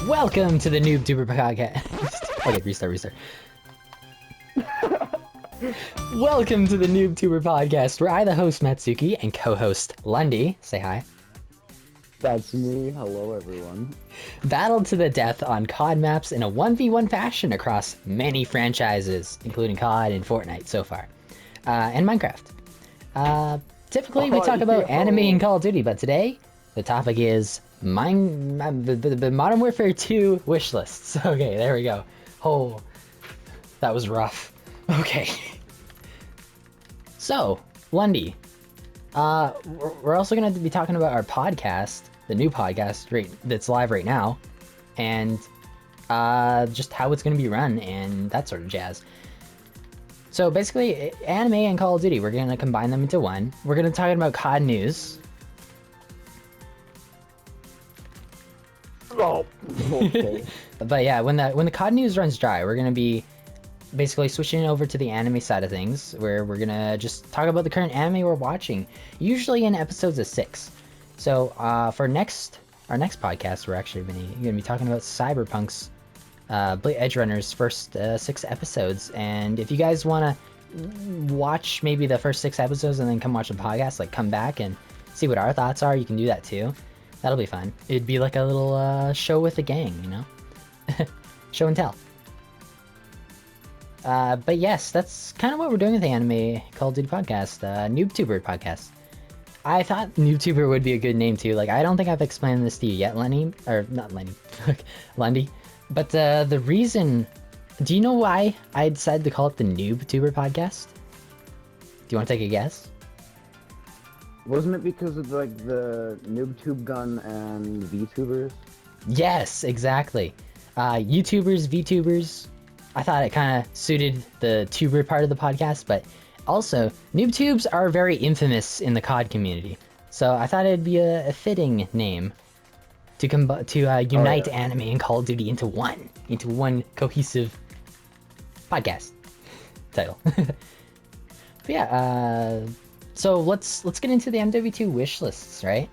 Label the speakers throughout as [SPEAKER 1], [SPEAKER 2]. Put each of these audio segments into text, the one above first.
[SPEAKER 1] Welcome to the Noob Tuber podcast. Okay, restart. Welcome to the Noob Tuber podcast, where I, the host Mattsuki, and co-host Lundy, say hi.
[SPEAKER 2] That's me. Hello, everyone.
[SPEAKER 1] Battle to the death on CoD maps in a 1v1 fashion across many franchises, including CoD and Fortnite so far, and Minecraft. Typically, we talk about anime and Call of Duty, but today the topic is the Modern Warfare 2 wish lists. Okay, there we go. Oh, that was rough. Okay. So, Lundy, we're also going to be talking about our podcast, the new podcast that's live right now, and just how it's going to be run and that sort of jazz. So basically, anime and Call of Duty, we're going to combine them into one. We're going to talk about CoD news.
[SPEAKER 2] Oh, okay.
[SPEAKER 1] But yeah, when the CoD news runs dry, we're going to be basically switching over to the anime side of things, where we're going to just talk about the current anime we're watching, usually in episodes of 6. So for our next podcast, we're actually going to be talking about Cyberpunk's Edge Runner's first 6 episodes. And if you guys want to watch maybe the first 6 episodes and then come watch the podcast, like come back and see what our thoughts are, you can do that too. That'll be fun. It'd be like a little show with the gang, you know? Show and tell. But yes, that's kind of what we're doing with the Anime Call of Duty podcast, NoobTuber podcast. I thought NoobTuber would be a good name too. Like, I don't think I've explained this to you yet, Lenny, or not Lenny, Lundy. But the reason, do you know why I decided to call it the NoobTuber podcast? Do you want to take a guess?
[SPEAKER 2] Wasn't it because of like the noob tube gun and VTubers?
[SPEAKER 1] Yes, exactly. YouTubers, VTubers. I thought it kind of suited the tuber part of the podcast, but also NoobTubes are very infamous in the CoD community, so I thought it'd be a fitting name to unite anime and Call of Duty into one cohesive podcast title. But yeah, so let's get into the MWII wish lists, right?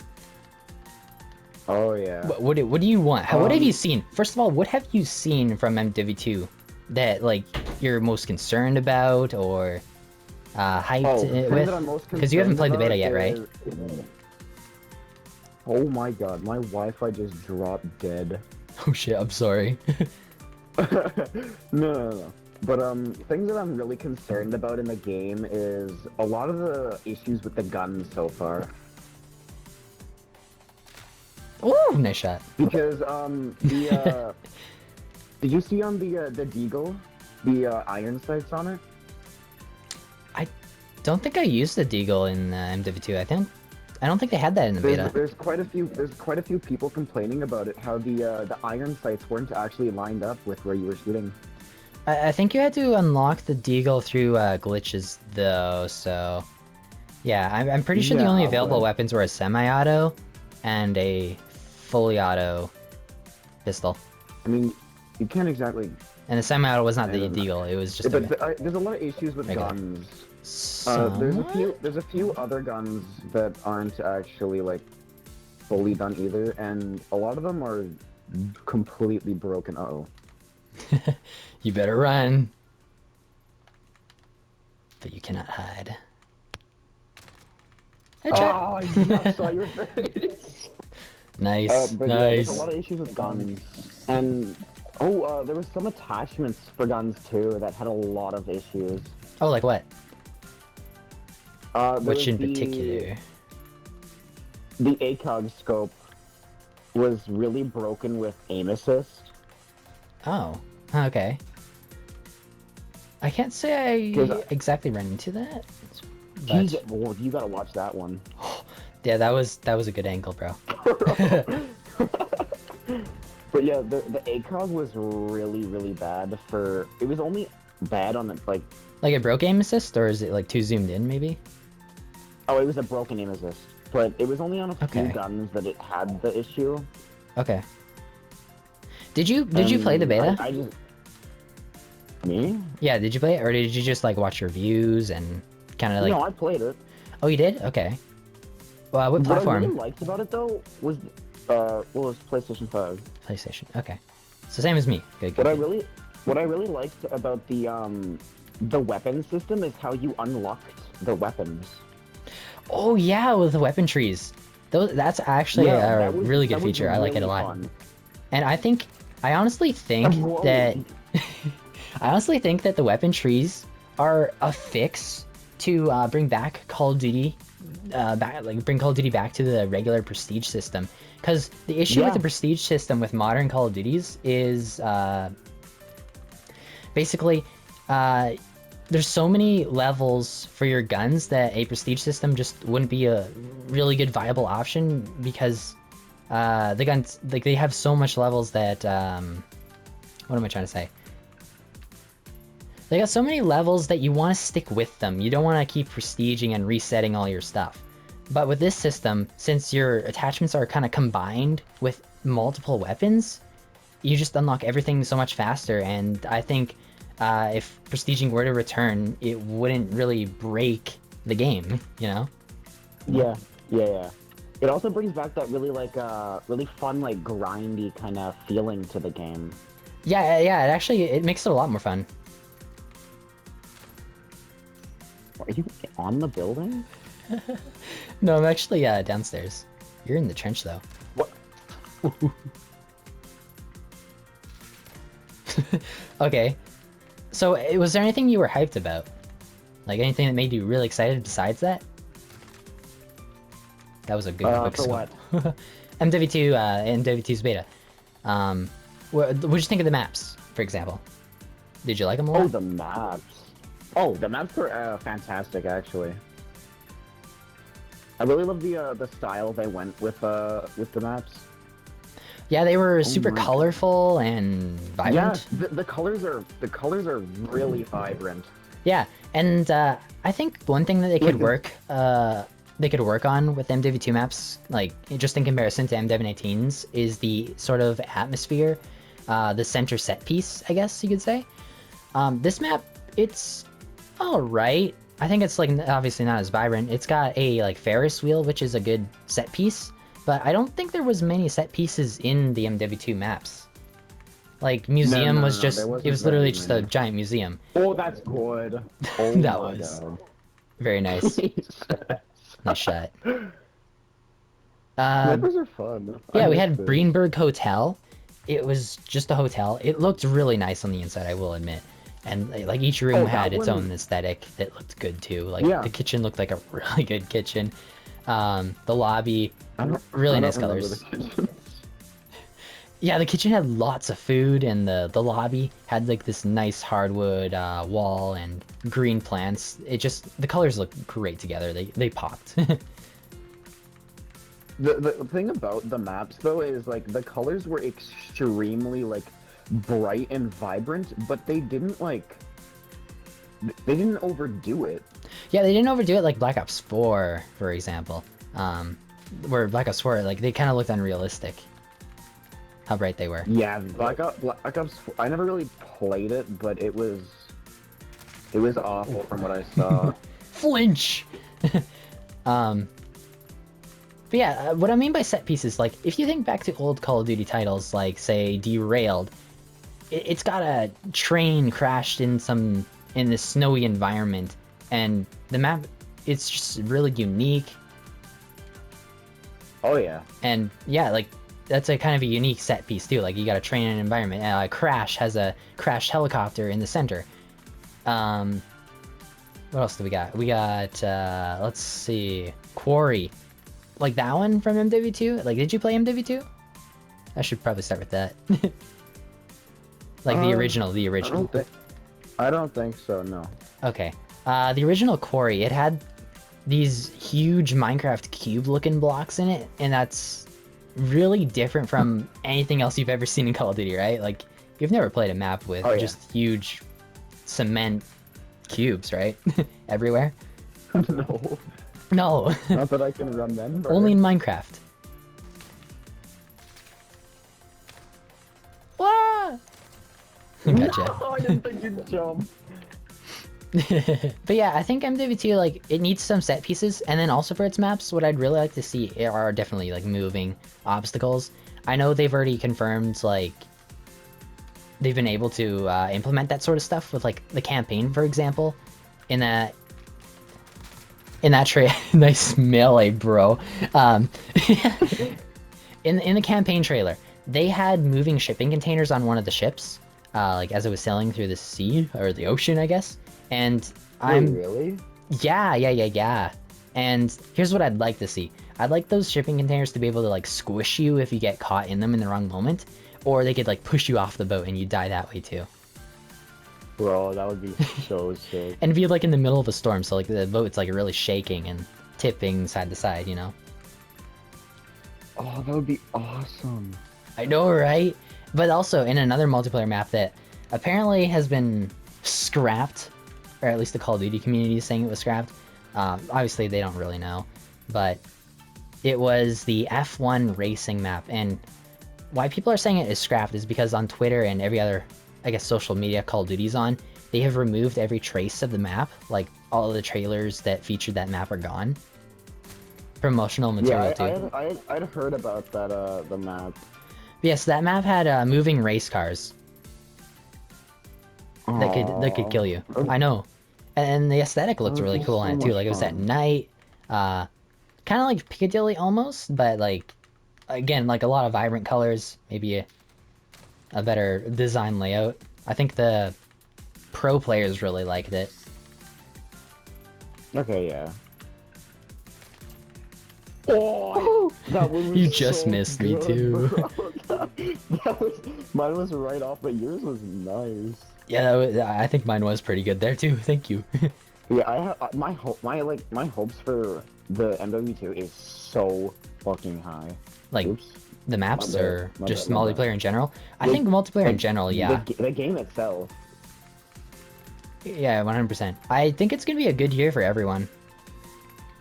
[SPEAKER 2] Oh yeah.
[SPEAKER 1] What do you want? What have you seen? First of all, what have you seen from MWII that like you're most concerned about or hyped with? Because you haven't played the beta yet, right?
[SPEAKER 2] Oh my god, my Wi-Fi just dropped dead.
[SPEAKER 1] Oh shit, I'm sorry.
[SPEAKER 2] No. But things that I'm really concerned about in the game is a lot of the issues with the guns so far.
[SPEAKER 1] Ooh, nice shot.
[SPEAKER 2] Because the did you see on the Deagle the iron sights on it?
[SPEAKER 1] I don't think I used the Deagle in MW2. I don't think they had that in the beta.
[SPEAKER 2] There's quite a few people complaining about it. How the iron sights weren't actually lined up with where you were shooting.
[SPEAKER 1] I think you had to unlock the Deagle through glitches though. So yeah, I'm pretty sure the only available weapons were a semi-auto and a fully auto pistol.
[SPEAKER 2] I mean, you can't exactly.
[SPEAKER 1] And the semi-auto was not the Deagle. It was just.
[SPEAKER 2] But there's a lot of issues with guns.
[SPEAKER 1] So...
[SPEAKER 2] there's a few other guns that aren't actually like fully done either, and a lot of them are completely broken. Uh-oh.
[SPEAKER 1] You better run. But you cannot hide.
[SPEAKER 2] Oh, I saw your face.
[SPEAKER 1] Nice,
[SPEAKER 2] but
[SPEAKER 1] nice.
[SPEAKER 2] Yeah, there's a lot of issues with guns, and there was some attachments for guns too that had a lot of issues.
[SPEAKER 1] Oh, like what? Which in
[SPEAKER 2] the,
[SPEAKER 1] particular?
[SPEAKER 2] The ACOG scope was really broken with aim assist.
[SPEAKER 1] Oh, okay. I can't say I exactly ran into that.
[SPEAKER 2] But... you gotta watch that one.
[SPEAKER 1] Yeah, that was a good angle, bro.
[SPEAKER 2] But yeah, the ACOG was really bad for. It was only bad on the like.
[SPEAKER 1] Like a broke aim assist, or is it like too zoomed in, maybe?
[SPEAKER 2] Oh, it was a broken aim assist, but it was only on a few guns that it had the issue. Okay.
[SPEAKER 1] Did you play the beta?
[SPEAKER 2] I just... Me?
[SPEAKER 1] Yeah, did you play it, or did you just like watch reviews and kind of like?
[SPEAKER 2] No, I played it.
[SPEAKER 1] Oh, you did? Okay. Well, what platform?
[SPEAKER 2] What I really liked about it though was Well, it's PlayStation 5.
[SPEAKER 1] PlayStation. Okay. So same as me. Good.
[SPEAKER 2] What I really liked about the weapon system is how you unlocked the weapons.
[SPEAKER 1] Oh yeah, with the weapon trees. That's actually a really good feature. I like it a lot.
[SPEAKER 2] Fun.
[SPEAKER 1] And I honestly think that I honestly think that the weapon trees are a fix to bring back Call of Duty, bring Call of Duty back to the regular prestige system. Because the issue with the prestige system with modern Call of Duties is basically there's so many levels for your guns that a prestige system just wouldn't be a really good viable option because the guns they have so much levels that what am I trying to say? They got so many levels that you want to stick with them. You don't want to keep prestiging and resetting all your stuff. But with this system, since your attachments are kind of combined with multiple weapons, you just unlock everything so much faster. And I think if prestiging were to return, it wouldn't really break the game, you know?
[SPEAKER 2] Yeah. It also brings back that really really fun grindy kind of feeling to the game.
[SPEAKER 1] Yeah. It makes it a lot more fun.
[SPEAKER 2] Are you on the building?
[SPEAKER 1] No, I'm actually downstairs. You're in the trench though.
[SPEAKER 2] What?
[SPEAKER 1] Okay. So, was there anything you were hyped about? Like anything that made you really excited besides that? That was a good quick
[SPEAKER 2] for
[SPEAKER 1] scope. MW2, MW2's beta. What'd you think of the maps, for example? Did you like them a lot?
[SPEAKER 2] Oh, the maps. Oh, the maps were fantastic, actually. I really love the style they went with the maps.
[SPEAKER 1] Yeah, they were super colorful and vibrant.
[SPEAKER 2] Yeah, the colors are really vibrant.
[SPEAKER 1] Yeah, and I think one thing that they could work on with MW2 maps, like just in comparison to MW19's, is the sort of atmosphere, the center set piece, I guess you could say. This map, it's alright. I think it's obviously not as vibrant. It's got a Ferris wheel, which is a good set piece, but I don't think there was many set pieces in the MW2 maps. Like museum was literally just a giant museum.
[SPEAKER 2] Oh, that's good. Oh,
[SPEAKER 1] that was very nice. Nice shot.
[SPEAKER 2] Snipers are fun.
[SPEAKER 1] Yeah, we had Greenberg Hotel. It was just a hotel. It looked really nice on the inside, I will admit. And each room had its own aesthetic that looked good too. The kitchen looked like a really good kitchen. The lobby, really nice colors. Yeah, the kitchen had lots of food, and the lobby had this nice hardwood wall and green plants. The colors looked great together. They popped.
[SPEAKER 2] The thing about the maps though is the colors were extremely bright and vibrant, but they didn't overdo it.
[SPEAKER 1] Yeah, they didn't overdo it like Black Ops 4, for example. Where Black Ops 4, they kind of looked unrealistic. How bright they were.
[SPEAKER 2] Yeah, Black Ops 4, I never really played it, but it was awful from what I saw.
[SPEAKER 1] Flinch! But yeah, what I mean by set pieces, if you think back to old Call of Duty titles, say, Derailed, it's got a train crashed in this snowy environment, and the map, it's just really unique.
[SPEAKER 2] Oh yeah.
[SPEAKER 1] And yeah, that's a kind of a unique set piece too. You got a train in an environment. Crash has a crashed helicopter in the center. What else do we got? We got, let's see, Quarry. That one from MW2? Did you play MW2? I should probably start with that. The original.
[SPEAKER 2] I don't think so, no.
[SPEAKER 1] Okay. The original Quarry, it had these huge Minecraft cube-looking blocks in it, and that's really different from anything else you've ever seen in Call of Duty, right? You've never played a map with just huge cement cubes, right? Everywhere?
[SPEAKER 2] No.
[SPEAKER 1] No.
[SPEAKER 2] Not that I can remember.
[SPEAKER 1] Only in Minecraft. Wah! Gotcha.
[SPEAKER 2] No, I didn't think you'd jump.
[SPEAKER 1] But yeah, I think MW2, like, it needs some set pieces, and then also for its maps, what I'd really like to see are definitely, like, moving obstacles. I know they've already confirmed, like, they've been able to implement that sort of stuff with, like, the campaign, for example, in that nice melee, bro. In the campaign trailer, they had moving shipping containers on one of the ships, like as it was sailing through the sea or the ocean, I guess. And I'm
[SPEAKER 2] really?
[SPEAKER 1] yeah. And here's what I'd like to see. I'd like those shipping containers to be able to like squish you if you get caught in them in the wrong moment, or they could like push you off the boat and you die that way too.
[SPEAKER 2] Bro, that would be so sick.
[SPEAKER 1] And be like in the middle of a storm, so like the boat's like really shaking and tipping side to side, you know?
[SPEAKER 2] Oh, that would be awesome.
[SPEAKER 1] I know, right? But also in another multiplayer map that apparently has been scrapped, or at least the Call of Duty community is saying it was scrapped. Obviously, they don't really know, but it was the F1 racing map. And why people are saying it is scrapped is because on Twitter and every other, I guess, social media Call of Duty's on, they have removed every trace of the map. Like, all of the trailers that featured that map are gone. Promotional material, too.
[SPEAKER 2] I'd heard about that, the map.
[SPEAKER 1] Yes, that map had moving race cars that could kill you. I know, and the aesthetic looked really cool on it too. Like it was at night, kind of like Piccadilly almost, but like again like a lot of vibrant colors, maybe a better design layout. I think the pro players really liked it.
[SPEAKER 2] Okay, yeah. Oh, that one was
[SPEAKER 1] You just
[SPEAKER 2] so
[SPEAKER 1] missed me
[SPEAKER 2] good,
[SPEAKER 1] too.
[SPEAKER 2] bro. Mine was right off, but yours was nice.
[SPEAKER 1] Yeah, I think mine was pretty good there too. Thank you.
[SPEAKER 2] Yeah, my hopes for the MW2 is so fucking high.
[SPEAKER 1] Like
[SPEAKER 2] Oops.
[SPEAKER 1] the maps
[SPEAKER 2] My bad,
[SPEAKER 1] or
[SPEAKER 2] my
[SPEAKER 1] just
[SPEAKER 2] bad, my
[SPEAKER 1] multiplayer
[SPEAKER 2] bad.
[SPEAKER 1] in general. I think multiplayer in general, yeah.
[SPEAKER 2] The game itself.
[SPEAKER 1] Yeah, 100%. I think it's gonna be a good year for everyone.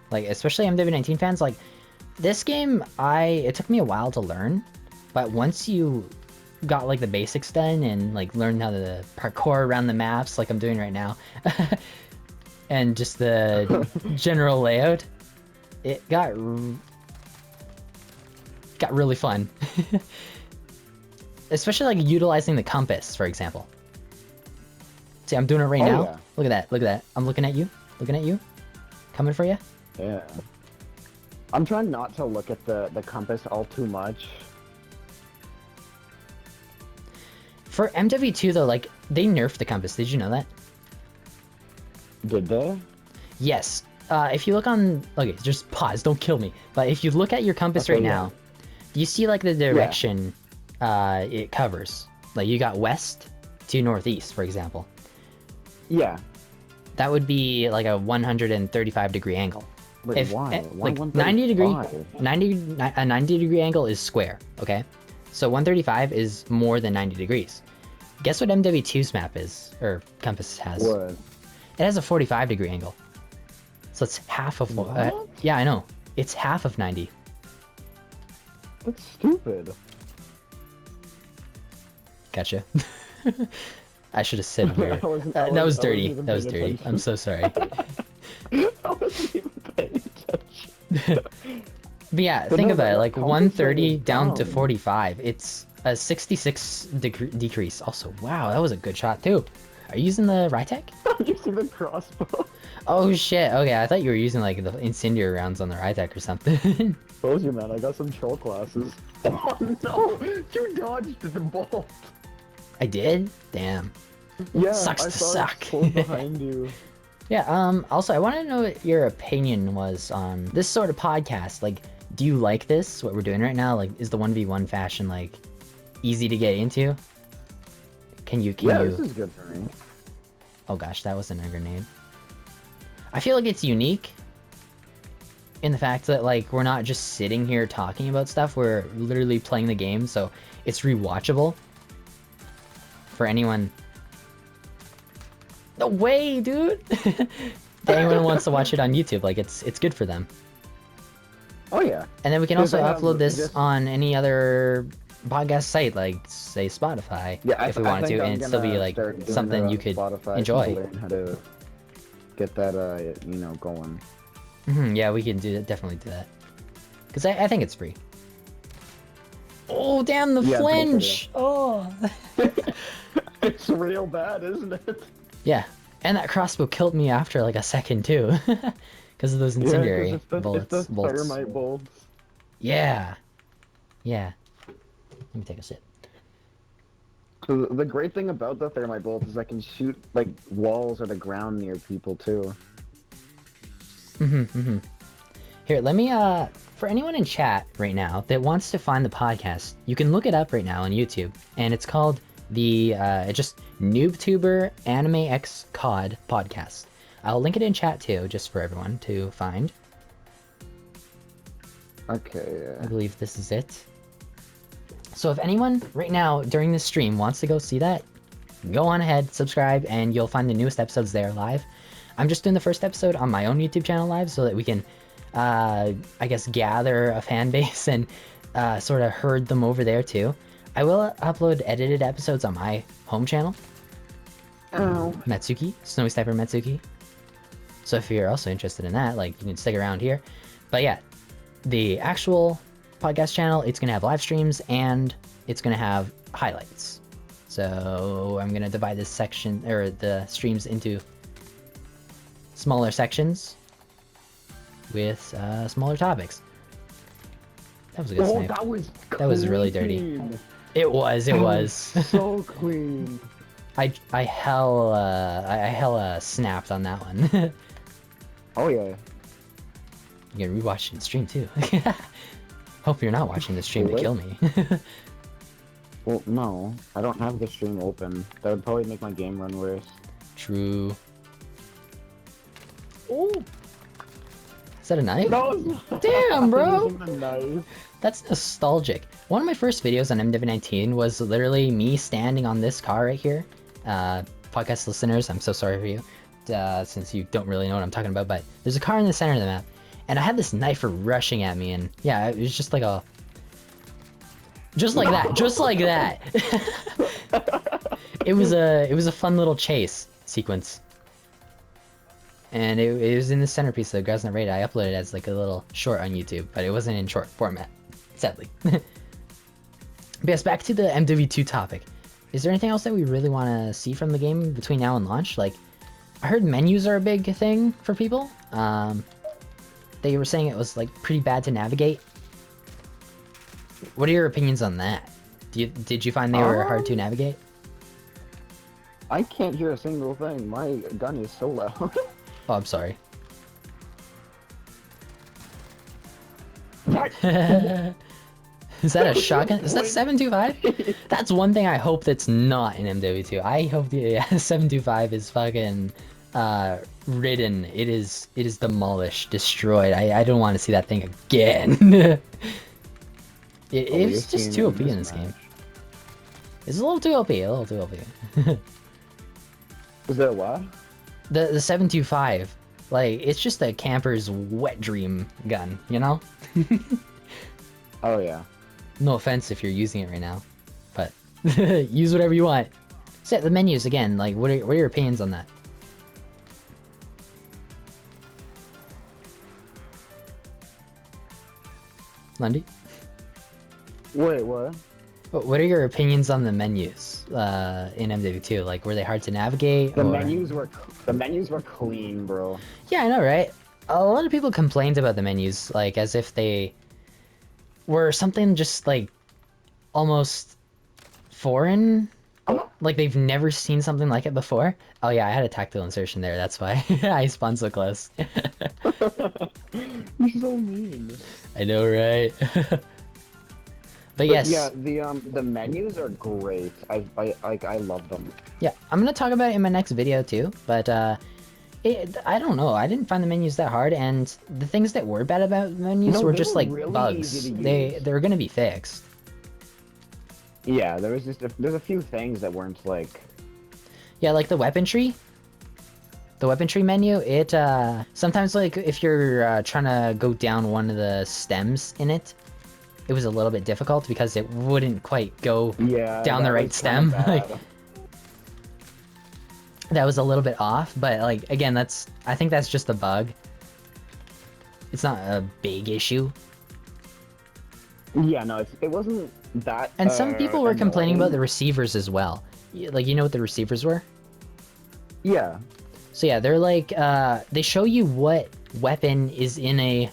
[SPEAKER 1] Like, especially MW19 fans. Like, this game, it took me a while to learn, but once you got like the basics done and like learned how to parkour around the maps, like I'm doing right now, and just the general layout, it got really fun. Especially like utilizing the compass, for example. See, I'm doing it right now.
[SPEAKER 2] Yeah.
[SPEAKER 1] Look at that. Look at that. I'm looking at you. Looking at you. Coming for you.
[SPEAKER 2] Yeah. I'm trying not to look at the compass all too much.
[SPEAKER 1] For MW2 though, like, they nerfed the compass. Did you know that?
[SPEAKER 2] Did they?
[SPEAKER 1] Yes. If you look on... Okay, just pause. Don't kill me. But if you look at your compass right now, you see, like, the direction it covers. Like, you got west to northeast, for example.
[SPEAKER 2] Yeah.
[SPEAKER 1] That would be, like, a 135-degree angle.
[SPEAKER 2] Wait, why? Why
[SPEAKER 1] Like, 90 degree angle is square, okay? So 135 is more than 90 degrees. Guess what MW2's map is, or compass has?
[SPEAKER 2] What?
[SPEAKER 1] It has a 45-degree angle. So it's half of...
[SPEAKER 2] What?
[SPEAKER 1] yeah, I know. It's half of 90.
[SPEAKER 2] That's stupid.
[SPEAKER 1] Gotcha. I should have said weird. That was dirty. That was dirty. I'm so sorry.
[SPEAKER 2] I wasn't even paying attention.
[SPEAKER 1] But yeah,
[SPEAKER 2] But
[SPEAKER 1] think
[SPEAKER 2] no,
[SPEAKER 1] about it.
[SPEAKER 2] that
[SPEAKER 1] Like
[SPEAKER 2] compass
[SPEAKER 1] 130
[SPEAKER 2] is
[SPEAKER 1] down to
[SPEAKER 2] dumb.
[SPEAKER 1] 45. It's a 66 decrease. Also, wow, that was a good shot too. Are you using the Rytech?
[SPEAKER 2] I'm using the crossbow.
[SPEAKER 1] Oh shit. Okay, I thought you were using like the incendiary rounds on the Rytech or something.
[SPEAKER 2] Told you, man. I got some troll classes. Oh no! You dodged the bolt.
[SPEAKER 1] I did? Damn.
[SPEAKER 2] Yeah,
[SPEAKER 1] Sucks
[SPEAKER 2] I
[SPEAKER 1] to
[SPEAKER 2] saw
[SPEAKER 1] suck.
[SPEAKER 2] it pulled behind you.
[SPEAKER 1] Yeah, also I want to know what your opinion was on this sort of podcast. Like, do you like this, what we're doing right now? Like, is the 1v1 fashion, like, easy to get into? Can you...
[SPEAKER 2] This is good for me.
[SPEAKER 1] Oh gosh, that wasn't a grenade. I feel like it's unique in the fact that, like, we're not just sitting here talking about stuff, we're literally playing the game, so it's rewatchable. For anyone... No way, dude! If anyone wants to watch it on YouTube, like, it's good for them.
[SPEAKER 2] Oh yeah.
[SPEAKER 1] And then we can
[SPEAKER 2] Because
[SPEAKER 1] also
[SPEAKER 2] I have
[SPEAKER 1] upload this
[SPEAKER 2] just-
[SPEAKER 1] on any other podcast site, like, say, Spotify,
[SPEAKER 2] Yeah,
[SPEAKER 1] if we wanted to, and it'd still be, like, something you could enjoy.
[SPEAKER 2] get that going.
[SPEAKER 1] Yeah, we can definitely do that. Because I think it's free. Oh, damn, the flinch! Oh!
[SPEAKER 2] It's real bad, isn't it?
[SPEAKER 1] Yeah, and that crossbow killed me after like a second too. Because of those incendiary bullets.
[SPEAKER 2] It's the thermite bolts.
[SPEAKER 1] Yeah. Yeah. Let me take a sip.
[SPEAKER 2] So the great thing about the thermite bolts is I can shoot like walls or the ground near people too.
[SPEAKER 1] Here, let me for anyone in chat right now that wants to find the podcast, you can look it up right now on YouTube, and it's called the just NoobTuber Anime X COD podcast. I'll link it in chat too, just for everyone to find.
[SPEAKER 2] Okay.
[SPEAKER 1] I believe this is it. So if anyone right now during this stream wants to go see that, go on ahead, subscribe, and you'll find the newest episodes there live. I'm just doing the first episode on my own YouTube channel live so that we can, I guess, gather a fan base and sort of herd them over there too. I will upload edited episodes on my home channel. Mattsuki, Snowy Sniper Mattsuki. So if you're also interested in that, like, you can stick around here. But yeah, the actual podcast channel, it's gonna have live streams and it's gonna have highlights. So I'm gonna divide this section or the streams into smaller sections with smaller topics. That was a good snipe. That was really dirty. It was.
[SPEAKER 2] So clean.
[SPEAKER 1] I hella snapped on that one.
[SPEAKER 2] Oh yeah.
[SPEAKER 1] You can rewatch the stream too. Hope you're not watching the stream to kill me.
[SPEAKER 2] Well, no, I don't have the stream open. That would probably make my game run worse.
[SPEAKER 1] True. Oh, is that a knife?
[SPEAKER 2] No,
[SPEAKER 1] damn, bro.
[SPEAKER 2] A knife.
[SPEAKER 1] That's nostalgic. One of my first videos on MWII was literally me standing on this car right here. Podcast listeners, I'm so sorry for you, since you don't really know what I'm talking about, but there's a car in the center of the map, and I had this knifer rushing at me, and yeah, it was just like a... Just like that, just like that! It was a fun little chase sequence. And it was in the centerpiece of the Grasnut Raid. I uploaded it as like a little short on YouTube, but it wasn't in short format, sadly. But yes, back to the MW2 topic. Is there anything else that we really want to see from the game between now and launch? Like, I heard menus are a big thing for people. They were saying it was like pretty bad to navigate. What are your opinions on that? Did you find they were hard to navigate?
[SPEAKER 2] I can't hear a single thing. My gun is so loud.
[SPEAKER 1] Oh, I'm sorry. Is that a shotgun? Is that 725? That's one thing I hope that's not in MW2. I hope the 725 is fucking ridden. It is demolished, destroyed. I don't want to see that thing again. It's just too OP in this game. It's a little too OP, a little too OP.
[SPEAKER 2] Is that what?
[SPEAKER 1] The 725, like, it's just a camper's wet dream gun, you know?
[SPEAKER 2] Oh yeah.
[SPEAKER 1] No offense if you're using it right now, but use whatever you want. Set the menus again, like, what are your opinions on that? Lundy?
[SPEAKER 2] Wait, what?
[SPEAKER 1] What are your opinions on the menus in MW2? Like, were they hard to navigate?
[SPEAKER 2] The menus were clean, bro.
[SPEAKER 1] Yeah, I know, right? A lot of people complained about the menus, like, as if they were something just, like, almost foreign. Like, they've never seen something like it before. Oh yeah, I had a tactile insertion there, that's why I spawned so close.
[SPEAKER 2] You're so mean.
[SPEAKER 1] I know, right? But yes.
[SPEAKER 2] Yeah, the menus are great. I love them.
[SPEAKER 1] Yeah, I'm gonna talk about it in my next video too. But I don't know. I didn't find the menus that hard, and the things that were bad about menus were just like really bugs. They're gonna be fixed.
[SPEAKER 2] Yeah, there's a few things that weren't like.
[SPEAKER 1] Yeah, like the weapon tree. The weapon tree menu. It sometimes, like, if you're trying to go down one of the stems in it. It was a little bit difficult because it wouldn't quite go down the right stem. Like, that was a little bit off, but like again, I think that's just a bug. It's not a big issue.
[SPEAKER 2] Yeah, no, it wasn't that.
[SPEAKER 1] And some people were complaining about the
[SPEAKER 2] annoying.
[SPEAKER 1] receivers as well. Like, you know what the receivers were?
[SPEAKER 2] Yeah.
[SPEAKER 1] So yeah, they're like, they show you what weapon is in a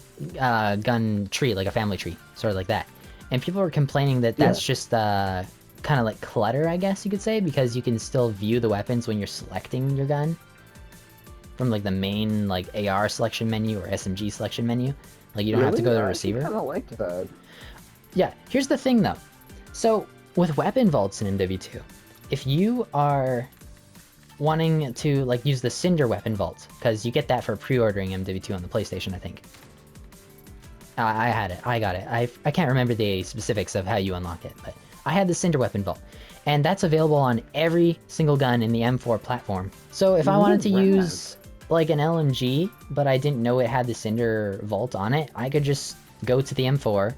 [SPEAKER 1] gun tree, like a family tree, sort of like that. And people were complaining that that's just kind of like clutter, I guess you could say, because you can still view the weapons when you're selecting your gun from like the main like AR selection menu or SMG selection menu. Like you don't have to go to the receiver.
[SPEAKER 2] I kind of liked that.
[SPEAKER 1] Yeah, here's the thing though. So with weapon vaults in MW2, if you are wanting to like use the Cinder weapon vault, because you get that for pre-ordering MW2 on the PlayStation, I think. I had it. I got it. I can't remember the specifics of how you unlock it, but I had the Cinder weapon vault, and that's available on every single gun in the M4 platform. So if I wanted to use like an LMG, but I didn't know it had the Cinder vault on it, I could just go to the M4,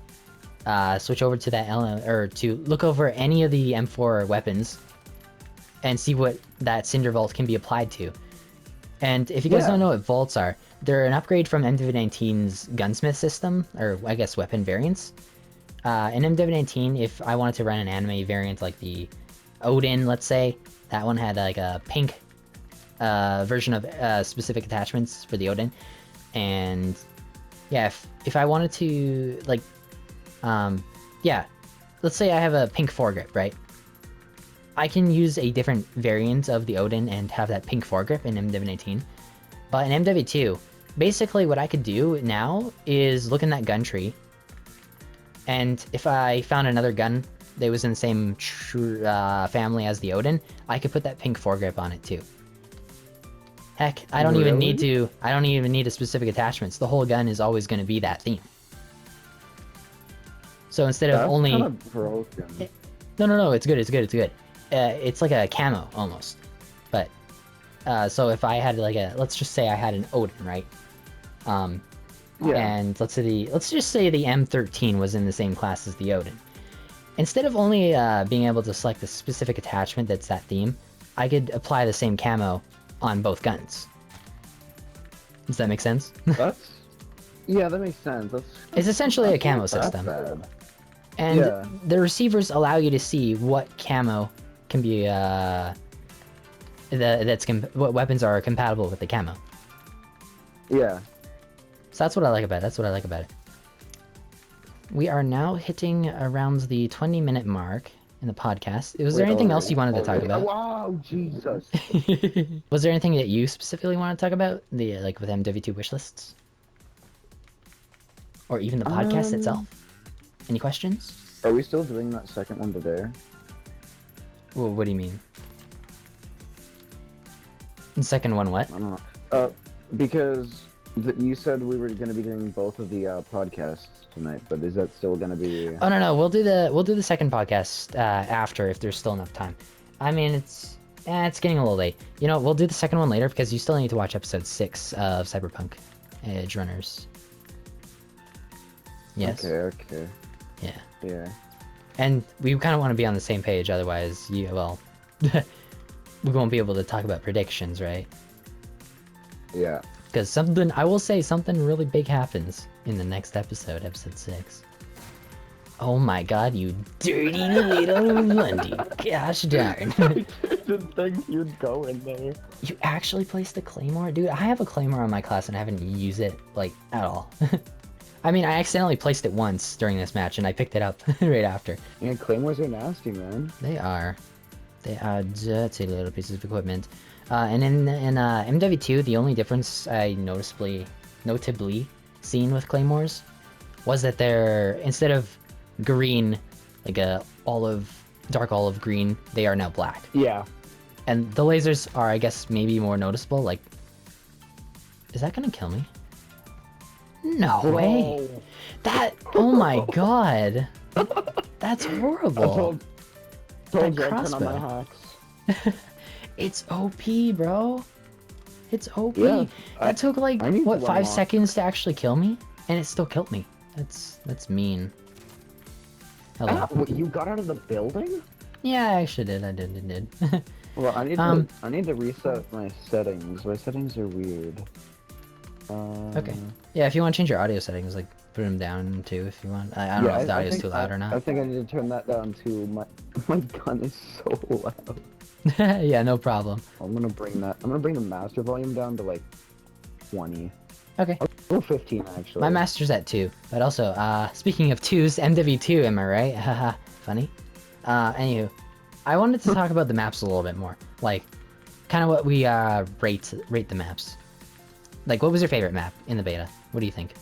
[SPEAKER 1] switch over to that or to look over any of the M4 weapons, and see what that Cinder vault can be applied to. And if you guys don't know what vaults are, they're an upgrade from MW19's gunsmith system, or I guess weapon variants. In MW19, if I wanted to run an anime variant like the Odin, let's say, that one had like a pink version of specific attachments for the Odin. And yeah, if I wanted to, like, yeah, let's say I have a pink foregrip, right? I can use a different variant of the Odin and have that pink foregrip in MW19. But in MW2, basically what I could do now is look in that gun tree, and if I found another gun that was in the same family as the Odin, I could put that pink foregrip on it too. Heck, I don't even need a specific attachments. The whole gun is always going to be that theme. So instead of only...
[SPEAKER 2] Kind of broken.
[SPEAKER 1] No, it's good, it's good. It's like a camo, almost. But, so if I had like let's just say I had an Odin, right? And let's just say the M13 was in the same class as the Odin. Instead of only being able to select a specific attachment that's that theme, I could apply the same camo on both guns. Does that make sense?
[SPEAKER 2] Yeah, that makes sense.
[SPEAKER 1] It's essentially a camo system.
[SPEAKER 2] Bad.
[SPEAKER 1] And the receivers allow you to see what camo can be, what weapons are compatible with the camo.
[SPEAKER 2] Yeah.
[SPEAKER 1] So that's what I like about it. We are now hitting around the 20-minute mark in the podcast. Was there anything else you wanted to talk about?
[SPEAKER 2] Wow, Jesus.
[SPEAKER 1] Was there anything that you specifically want to talk about? Like with MW2 wishlists? Or even the podcast itself? Any questions?
[SPEAKER 2] Are we still doing that second one today?
[SPEAKER 1] Well, what do you mean? The second one what?
[SPEAKER 2] I don't know. Because you said we were going to be doing both of the podcasts tonight, but is that still going to be...
[SPEAKER 1] Oh no, we'll do the second podcast after, if there's still enough time. I mean, it's getting a little late. You know, we'll do the second one later because you still need to watch episode 6 of Cyberpunk Edge Runners. Yes.
[SPEAKER 2] Okay.
[SPEAKER 1] Yeah. And we kind of want to be on the same page, otherwise, we won't be able to talk about predictions, right?
[SPEAKER 2] Yeah.
[SPEAKER 1] Because I will say something really big happens in the next episode, episode 6. Oh my god, you dirty little Lundy. Gosh darn.
[SPEAKER 2] I didn't think you'd go in there.
[SPEAKER 1] You actually placed a claymore? Dude, I have a claymore on my class and I haven't used it, like, at all. I mean, I accidentally placed it once during this match, and I picked it up right after.
[SPEAKER 2] Yeah, claymores are nasty, man.
[SPEAKER 1] They are. They are dirty little pieces of equipment. And in MW2, the only difference I notably seen with claymores was that they're, instead of green, like a dark olive green, they are now black.
[SPEAKER 2] Yeah.
[SPEAKER 1] And the lasers are, I guess, maybe more noticeable. Like, is that gonna kill me? No way! Oh my god! That's horrible!
[SPEAKER 2] Told
[SPEAKER 1] that
[SPEAKER 2] you I turn on my
[SPEAKER 1] crossbow.
[SPEAKER 2] hacks.
[SPEAKER 1] It's OP, bro! It's OP!
[SPEAKER 2] Yeah,
[SPEAKER 1] that took like,
[SPEAKER 2] I need
[SPEAKER 1] what,
[SPEAKER 2] to
[SPEAKER 1] 5
[SPEAKER 2] unlock.
[SPEAKER 1] seconds to actually kill me? And it still killed me. That's mean. Hello?
[SPEAKER 2] What, you got out of the building?
[SPEAKER 1] Yeah, I actually did. I did.
[SPEAKER 2] Well, I need
[SPEAKER 1] Um,
[SPEAKER 2] to reset my settings. My settings are weird.
[SPEAKER 1] okay. Yeah, if you want to change your audio settings, like put them down too if you want. I don't know
[SPEAKER 2] Yeah,
[SPEAKER 1] if the
[SPEAKER 2] I
[SPEAKER 1] audio's
[SPEAKER 2] think
[SPEAKER 1] too loud or
[SPEAKER 2] I
[SPEAKER 1] not.
[SPEAKER 2] think I need to turn that down too. My gun is so loud.
[SPEAKER 1] Yeah, no problem.
[SPEAKER 2] I'm gonna bring the master volume down to like 20.
[SPEAKER 1] Okay.
[SPEAKER 2] Oh, 15 actually.
[SPEAKER 1] My master's at 2, but also, speaking of 2s, MW2, am I right? Haha, funny. Anywho, I wanted to talk about the maps a little bit more. Like, kind of what we, rate the maps. Like, what was your favorite map in the beta? What do you think?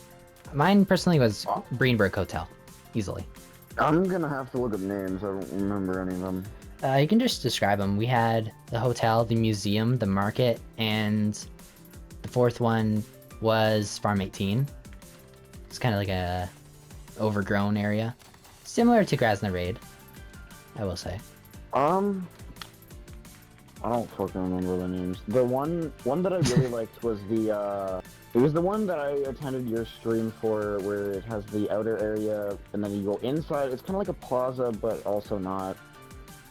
[SPEAKER 1] Mine, personally, was Greenberg Hotel. Easily.
[SPEAKER 2] I'm gonna have to look up names. I don't remember any of them.
[SPEAKER 1] You can just describe them. We had the hotel, the museum, the market, and the fourth one was Farm 18. It's kind of like a overgrown area. Similar to Grasna Raid, I will say.
[SPEAKER 2] I don't fucking remember the names. The one that I really liked was it was the one that I attended your stream for, where it has the outer area and then you go inside. It's kind of like a plaza, but also not.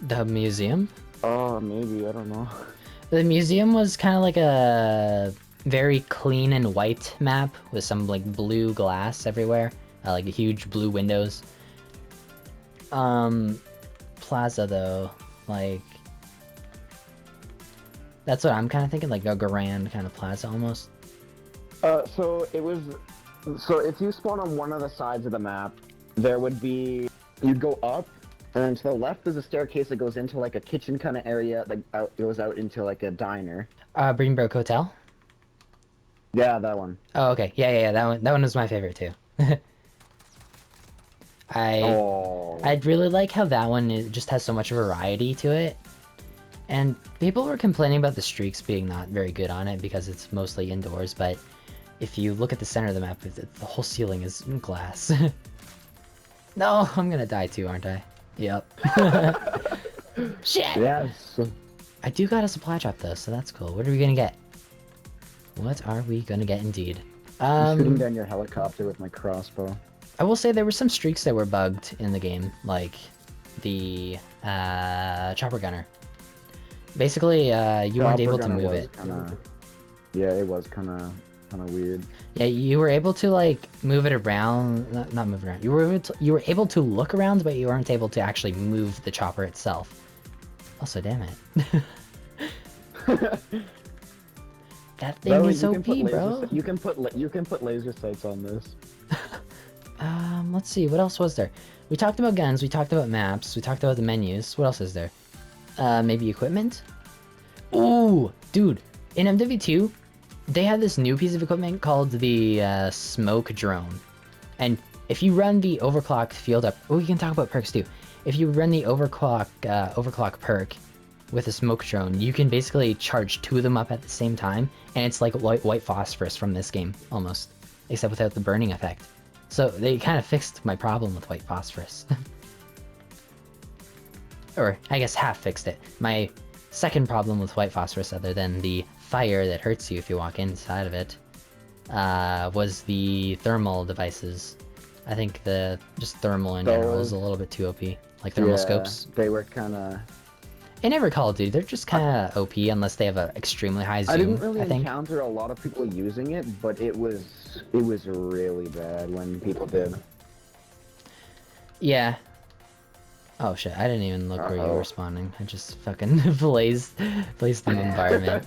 [SPEAKER 1] The museum?
[SPEAKER 2] Oh, maybe, I don't know.
[SPEAKER 1] The museum was kind of like a very clean and white map with some like blue glass everywhere, like huge blue windows. Plaza though, like that's what I'm kind of thinking, like a grand kind of plaza almost.
[SPEAKER 2] So if you spawn on one of the sides of the map, you'd go up, and then to the left is a staircase that goes into like a kitchen kind of area that goes out into like a diner.
[SPEAKER 1] Greenberg Hotel?
[SPEAKER 2] Yeah, that one.
[SPEAKER 1] Oh, okay. Yeah, that one was my favorite too. I'd really like how that one just has so much variety to it. And people were complaining about the streaks being not very good on it because it's mostly indoors, but if you look at the center of the map, the whole ceiling is glass. No, I'm gonna die too, aren't I? Yep. Shit!
[SPEAKER 2] Yes.
[SPEAKER 1] I do got a supply drop though, so that's cool. What are we gonna get? What are we gonna get indeed?
[SPEAKER 2] I'm shooting down your helicopter with my crossbow.
[SPEAKER 1] I will say there were some streaks that were bugged in the game, like the chopper gunner. Basically, you weren't able to move it.
[SPEAKER 2] Yeah, it was kind of weird.
[SPEAKER 1] Yeah, you were able to like move it around, not move it around. You were able to look around, but you weren't able to actually move the chopper itself. Also, damn it. That thing is OP, bro.
[SPEAKER 2] You can put laser sights on this.
[SPEAKER 1] Let's see, what else was there? We talked about guns, we talked about maps, we talked about the menus. What else is there? Maybe equipment? Ooh, dude, in MW2, they had this new piece of equipment called the smoke drone. And if you run the overclock field up, we can talk about perks too. If you run the overclock perk with a smoke drone, you can basically charge 2 of them up at the same time, and it's like white phosphorus from this game, almost. Except without the burning effect. So they kind of fixed my problem with white phosphorus. Or, I guess half fixed it. My second problem with white phosphorus, other than the fire that hurts you if you walk inside of it, was the thermal devices. I think just thermal in general is a little bit too OP. Like thermal scopes.
[SPEAKER 2] They were kind of...
[SPEAKER 1] In every Call of Duty, they're just kind of OP unless they have an extremely high zoom,
[SPEAKER 2] I didn't really encounter a lot of people using it, but it was really bad when people did.
[SPEAKER 1] Yeah. Oh shit, I didn't even look where you were spawning. I just fucking blazed the environment.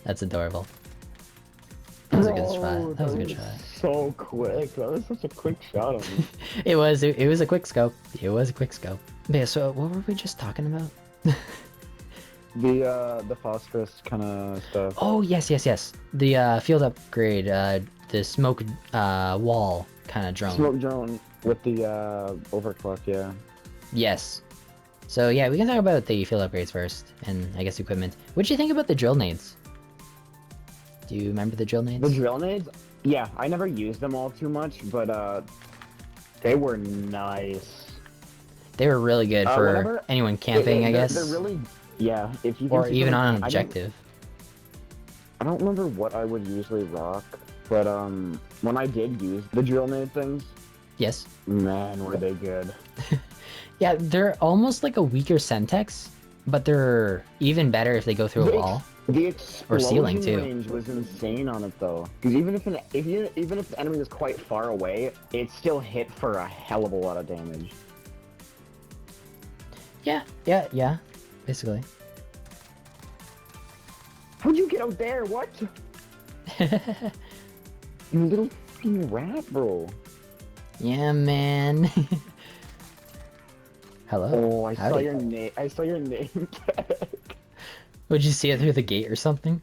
[SPEAKER 1] That's adorable. That was a good shot. That was a good shot.
[SPEAKER 2] So quick. That was such a quick shot on me.
[SPEAKER 1] It was a quick scope. It was a quick scope. But yeah, so what were we just talking about?
[SPEAKER 2] The phosphorus kind of stuff.
[SPEAKER 1] Oh yes. The field upgrade, the smoke wall kind of drone.
[SPEAKER 2] Smoke drone with the overclock, yeah.
[SPEAKER 1] Yes. So yeah, we can talk about the field upgrades first, and I guess equipment. What did you think about the drill nades? Do you remember the drill nades?
[SPEAKER 2] The drill nades? Yeah, I never used them all too much, but they were nice.
[SPEAKER 1] They were really good for anyone camping, I guess.
[SPEAKER 2] They're really, yeah. If you
[SPEAKER 1] or even on an objective.
[SPEAKER 2] I don't remember what I would usually rock, but when I did use the drill nade things,
[SPEAKER 1] Yes.
[SPEAKER 2] Man, were they good.
[SPEAKER 1] Yeah, they're almost like a weaker Semtex, but they're even better if they go through a wall.
[SPEAKER 2] The
[SPEAKER 1] Or ceiling,
[SPEAKER 2] explosion
[SPEAKER 1] too.
[SPEAKER 2] range was insane on it though, because even if the enemy was quite far away, it still hit for a hell of a lot of damage.
[SPEAKER 1] Yeah, basically.
[SPEAKER 2] How'd you get out there? What? You little fucking rat, bro.
[SPEAKER 1] Yeah, man. Hello.
[SPEAKER 2] Oh, I
[SPEAKER 1] Howdy.
[SPEAKER 2] saw your name. I saw your name tag.
[SPEAKER 1] Would you see it through the gate or something?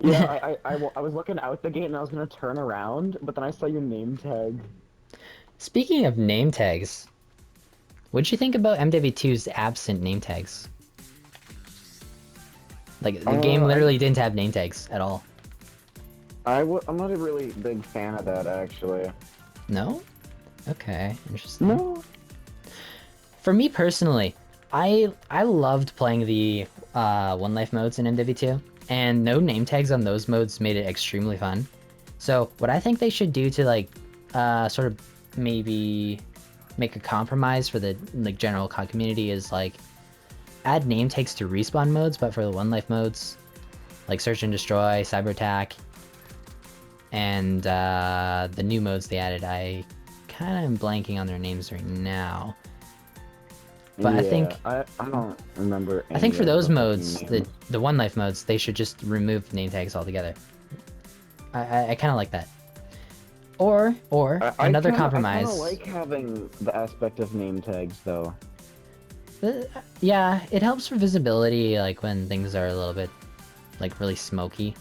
[SPEAKER 2] Yeah, I was looking out the gate and I was gonna turn around, but then I saw your name tag.
[SPEAKER 1] Speaking of name tags, what'd you think about MW2's absent name tags? Like, the game literally didn't have name tags at all.
[SPEAKER 2] I'm not a really big fan of that, actually.
[SPEAKER 1] No? Okay, interesting.
[SPEAKER 2] No.
[SPEAKER 1] For me personally, I loved playing the one life modes in MW2, and no name tags on those modes made it extremely fun. So what I think they should do to like sort of maybe make a compromise for the like general COD community is like add name tags to respawn modes, but for the one life modes, like search and destroy, cyber attack, and the new modes they added, I kind of am blanking on their names right now. But
[SPEAKER 2] yeah,
[SPEAKER 1] I think
[SPEAKER 2] I don't remember.
[SPEAKER 1] I think for
[SPEAKER 2] any of
[SPEAKER 1] those
[SPEAKER 2] the
[SPEAKER 1] modes,
[SPEAKER 2] fucking
[SPEAKER 1] the one life modes, they should just remove name tags altogether. I kind of like that. Or another compromise.
[SPEAKER 2] I kind of like having the aspect of name tags, though.
[SPEAKER 1] Yeah, it helps for visibility, like when things are a little bit, like really smoky.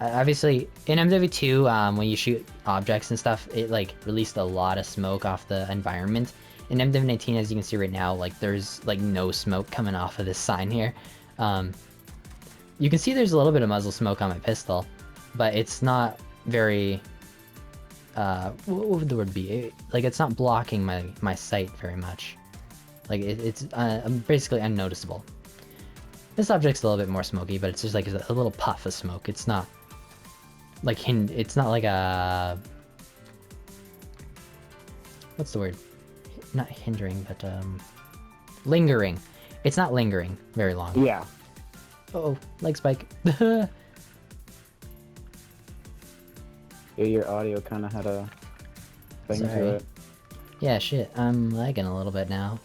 [SPEAKER 1] Obviously, in MW2, when you shoot objects and stuff, it like released a lot of smoke off the environment. In MW19, as you can see right now, like there's like no smoke coming off of this sign here. You can see there's a little bit of muzzle smoke on my pistol, but it's not very. What would the word be? Like it's not blocking my sight very much. Like it's basically unnoticeable. This object's a little bit more smoky, but it's just like a little puff of smoke. It's not like it's not like a what's the word? Not hindering, but lingering. It's not lingering very long.
[SPEAKER 2] Yeah.
[SPEAKER 1] Oh, leg spike.
[SPEAKER 2] Yeah, your audio kind of had a thing
[SPEAKER 1] Sorry.
[SPEAKER 2] to it.
[SPEAKER 1] Yeah, shit. I'm lagging a little bit now.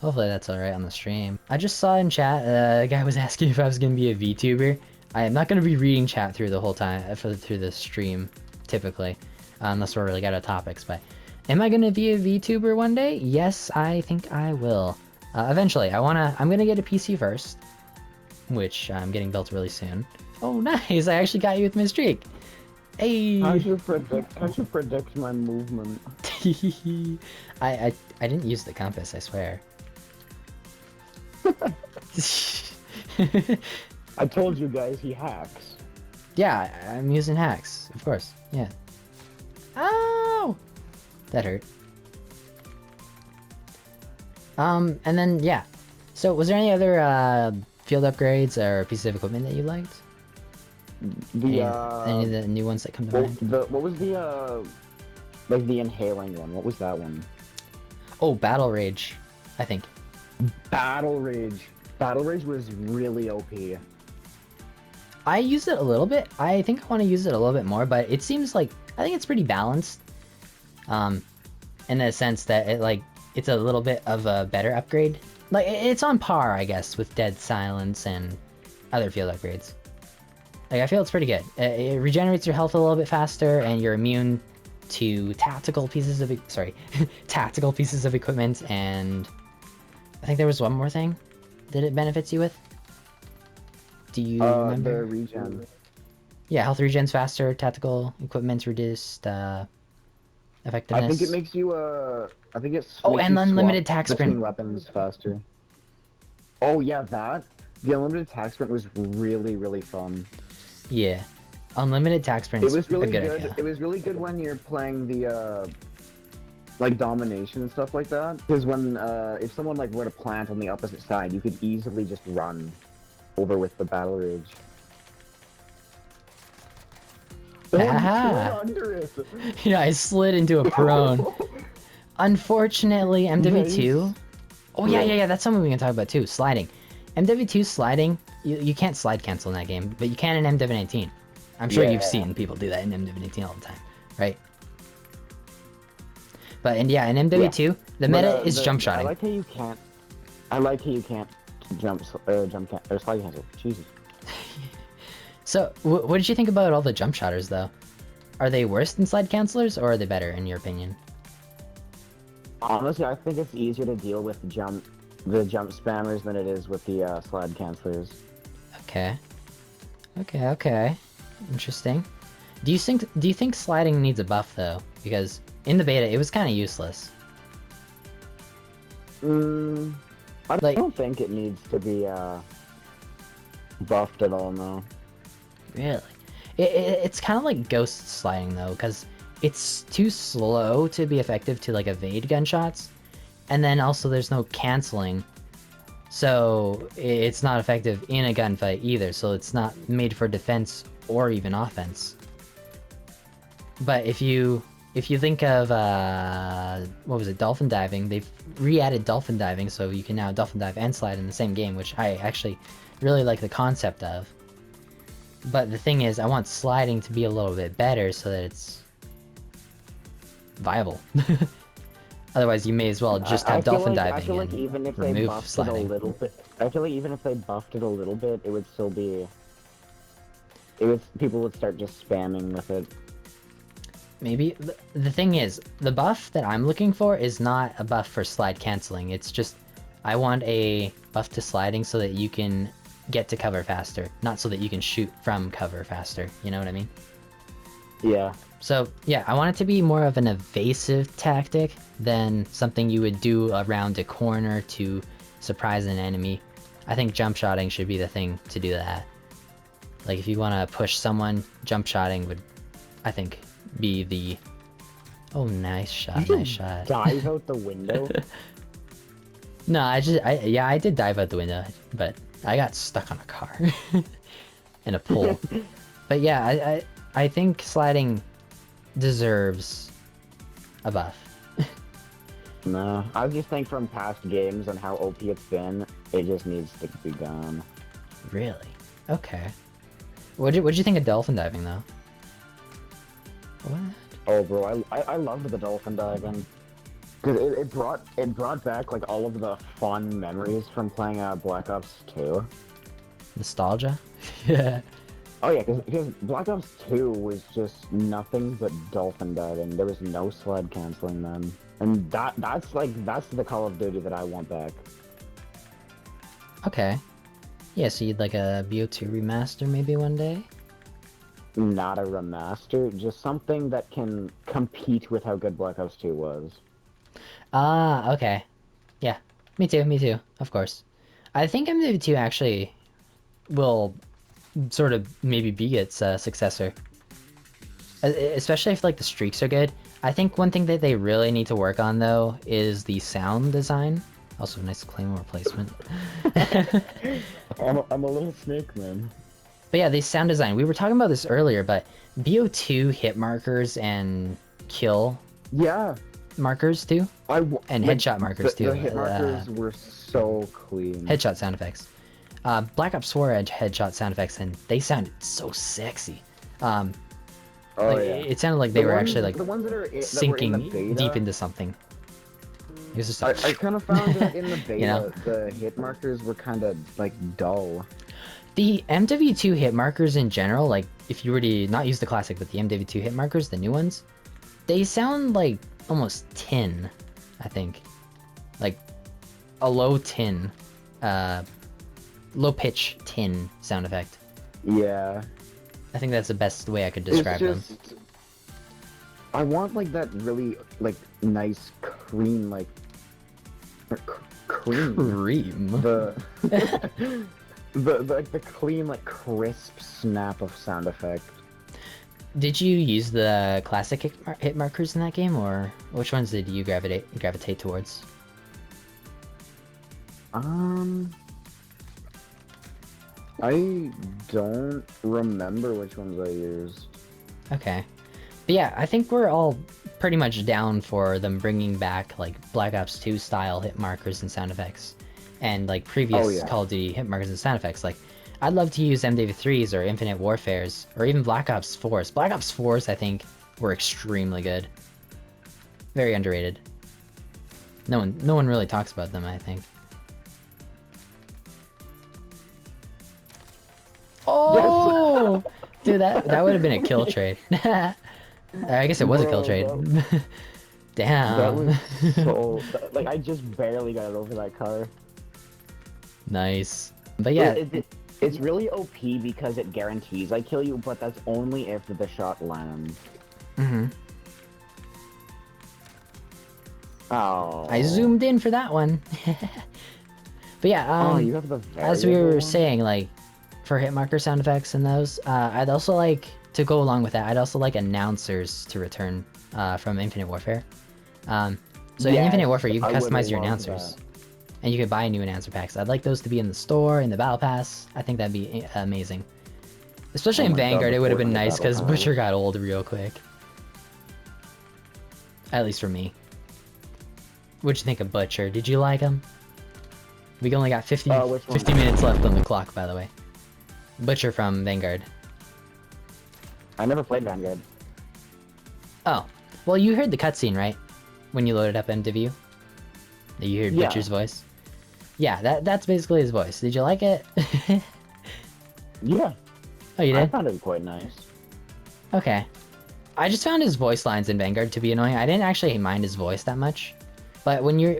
[SPEAKER 1] Hopefully that's alright on the stream. I just saw in chat, a guy was asking if I was going to be a VTuber. I am not going to be reading chat through the whole time, through the stream, typically. Unless we're really out of topics, but... Am I going to be a VTuber one day? Yes, I think I will. Eventually, I'm going to get a PC first. Which I'm getting built really soon. Oh, nice! I actually got you with my streak! Hey!
[SPEAKER 2] How'd you predict my movement?
[SPEAKER 1] I didn't use the compass, I swear.
[SPEAKER 2] I told you guys he hacks.
[SPEAKER 1] Yeah, I'm using hacks, of course. Yeah. Ow! That hurt. And then, yeah. So, was there any other field upgrades or pieces of equipment that you liked? Any of the new ones that come to mind?
[SPEAKER 2] What was the like the inhaling one? What was that one?
[SPEAKER 1] Oh, Battle Rage, I think.
[SPEAKER 2] Battle Rage. Battle Rage was really OP.
[SPEAKER 1] I used it a little bit. I think I want to use it a little bit more, but it seems like I think it's pretty balanced. In the sense that it's a little bit of a better upgrade. Like it's on par, I guess, with Dead Silence and other field upgrades. Like I feel it's pretty good. It regenerates your health a little bit faster, and you're immune to tactical pieces of tactical pieces of equipment. And I think there was one more thing that it benefits you with. Do you remember?
[SPEAKER 2] The regen.
[SPEAKER 1] Yeah, health regen's faster. Tactical equipment's reduced. Effectiveness.
[SPEAKER 2] I think it makes you I think it's.
[SPEAKER 1] Oh, and unlimited tax sprint.
[SPEAKER 2] Weapons faster. Oh yeah, that. The unlimited tax sprint was really fun.
[SPEAKER 1] Yeah, unlimited tax sprint.
[SPEAKER 2] It was really good.
[SPEAKER 1] Idea.
[SPEAKER 2] It was really good when you're playing the like domination and stuff like that. Because when if someone like were to plant on the opposite side, you could easily just run over with the battle rage. Oh, you
[SPEAKER 1] Ah.
[SPEAKER 2] slid under it.
[SPEAKER 1] Yeah, I slid into a prone. Unfortunately, MW2.
[SPEAKER 2] Nice.
[SPEAKER 1] Oh yeah, that's something we can talk about too. Sliding. MW2 sliding. You can't slide cancel in that game, but you can in MW19. I'm sure you've
[SPEAKER 2] Yeah.
[SPEAKER 1] seen people do that in MW19 all the time, right? But in MW2, the meta is jump
[SPEAKER 2] I
[SPEAKER 1] shotting.
[SPEAKER 2] like how you can't. I like how you can't jump or slide cancel. Jesus.
[SPEAKER 1] So, what did you think about all the jump shotters though? Are they worse than slide cancelers, or are they better in your opinion?
[SPEAKER 2] Honestly, I think it's easier to deal with the jump spammers than it is with the slide cancelers.
[SPEAKER 1] Okay. Okay. Interesting. Do you think sliding needs a buff though? Because in the beta, it was kind of useless.
[SPEAKER 2] I don't think it needs to be buffed at all, no.
[SPEAKER 1] Really? It's kind of like ghost sliding though, because it's too slow to be effective to like evade gunshots, and then also there's no canceling, so it's not effective in a gunfight either. So it's not made for defense or even offense. But if you think of what was it, dolphin diving? They've re-added dolphin diving, so you can now dolphin dive and slide in the same game, which I actually really like the concept of. But the thing is, I want sliding to be a little bit better so that it's viable. Otherwise, you may as well just have dolphin diving.
[SPEAKER 2] I feel like even if they buffed it a little bit, it would still be. People would start just spamming with it.
[SPEAKER 1] Maybe the thing is, the buff that I'm looking for is not a buff for slide canceling. It's just I want a buff to sliding so that you can get to cover faster, not so that you can shoot from cover faster. You know what I mean?
[SPEAKER 2] Yeah.
[SPEAKER 1] So yeah, I want it to be more of an evasive tactic than something you would do around a corner to surprise an enemy. I think jump shotting should be the thing to do that. Like if you want to push someone, jump shotting would, I think, be the... Oh, nice shot.
[SPEAKER 2] Dive out the window?
[SPEAKER 1] No, I did dive out the window, but I got stuck on a car in a pool. But yeah, I think sliding deserves a buff.
[SPEAKER 2] No, I just think from past games and how OP it's been, it just needs to be gone.
[SPEAKER 1] Really? Okay. What'd you think of dolphin diving though? What?
[SPEAKER 2] Oh, bro, I loved the dolphin diving. Cause it brought back like all of the fun memories from playing Black Ops 2.
[SPEAKER 1] Nostalgia? Yeah.
[SPEAKER 2] Oh yeah, because Black Ops 2 was just nothing but dolphin diving. There was no slide canceling then, and that's the Call of Duty that I want back.
[SPEAKER 1] Okay. Yeah, so you'd like a BO2 remaster maybe one day?
[SPEAKER 2] Not a remaster, just something that can compete with how good Black Ops 2 was.
[SPEAKER 1] Ah, okay. Yeah, me too, of course. I think MW2 actually will sort of maybe be its successor. Especially if like the streaks are good. I think one thing that they really need to work on though is the sound design. Also, nice claymore placement.
[SPEAKER 2] I'm a little snake, man.
[SPEAKER 1] But yeah, the sound design. We were talking about this earlier, but BO2 hit markers and kill markers too, and headshot markers too.
[SPEAKER 2] The hit markers were so clean.
[SPEAKER 1] Headshot sound effects. Black Ops 4 had headshot sound effects, and they sounded so sexy. It sounded like they were actually like
[SPEAKER 2] the ones that are
[SPEAKER 1] sinking
[SPEAKER 2] that were in the beta,
[SPEAKER 1] deep into something. It was just
[SPEAKER 2] I kind of found that in the beta,
[SPEAKER 1] you know?
[SPEAKER 2] the hit markers were kind of like dull.
[SPEAKER 1] The MW2 hit markers in general, like if you were to not use the classic, but the MW2 hit markers, the new ones, they sound like almost tin, I think. Like a low tin, low pitch tin sound effect.
[SPEAKER 2] Yeah.
[SPEAKER 1] I think that's the best way I could describe them.
[SPEAKER 2] I want like that really like nice cream, like cream. The clean, like crisp snap of sound effect.
[SPEAKER 1] Did you use the classic hit markers in that game, or which ones did you gravitate towards?
[SPEAKER 2] I don't remember which ones I used.
[SPEAKER 1] Okay. But yeah, I think we're all pretty much down for them bringing back like Black Ops 2 style hit markers and sound effects, and like previous Call of Duty hit markers and sound effects. Like, I'd love to use MW3s or Infinite Warfares or even Black Ops 4s. Black Ops 4s, I think, were extremely good. Very underrated. No one really talks about them, I think. Oh, yes. Dude, that would have been a kill trade. I guess it was a kill trade. Damn.
[SPEAKER 2] That was so... like, I just barely got it over that car.
[SPEAKER 1] Nice. But yeah...
[SPEAKER 2] It's really OP because it guarantees I kill you, but that's only if the shot lands.
[SPEAKER 1] Mm-hmm.
[SPEAKER 2] Oh.
[SPEAKER 1] I zoomed in for that one. But yeah,
[SPEAKER 2] you have the
[SPEAKER 1] as we were saying, like, for hit marker sound effects and those, I'd also like, to go along with that, I'd also like announcers to return from Infinite Warfare. So in Infinite Warfare, you can customize your announcers. And you can buy new announcer packs. I'd like those to be in the store, in the Battle Pass. I think that'd be amazing. Especially in Vanguard, it would have been nice because Butcher got old real quick. At least for me. What'd you think of Butcher? Did you like him? We only got 50 minutes left on the clock, by the way. Butcher from Vanguard.
[SPEAKER 2] I never played Vanguard.
[SPEAKER 1] Oh. Well, you heard the cutscene, right? When you loaded up MW? You heard Butcher's voice? Yeah, that's basically his voice. Did you like it?
[SPEAKER 2] Yeah.
[SPEAKER 1] Oh, you did?
[SPEAKER 2] I found it quite nice.
[SPEAKER 1] Okay. I just found his voice lines in Vanguard to be annoying. I didn't actually mind his voice that much. But when you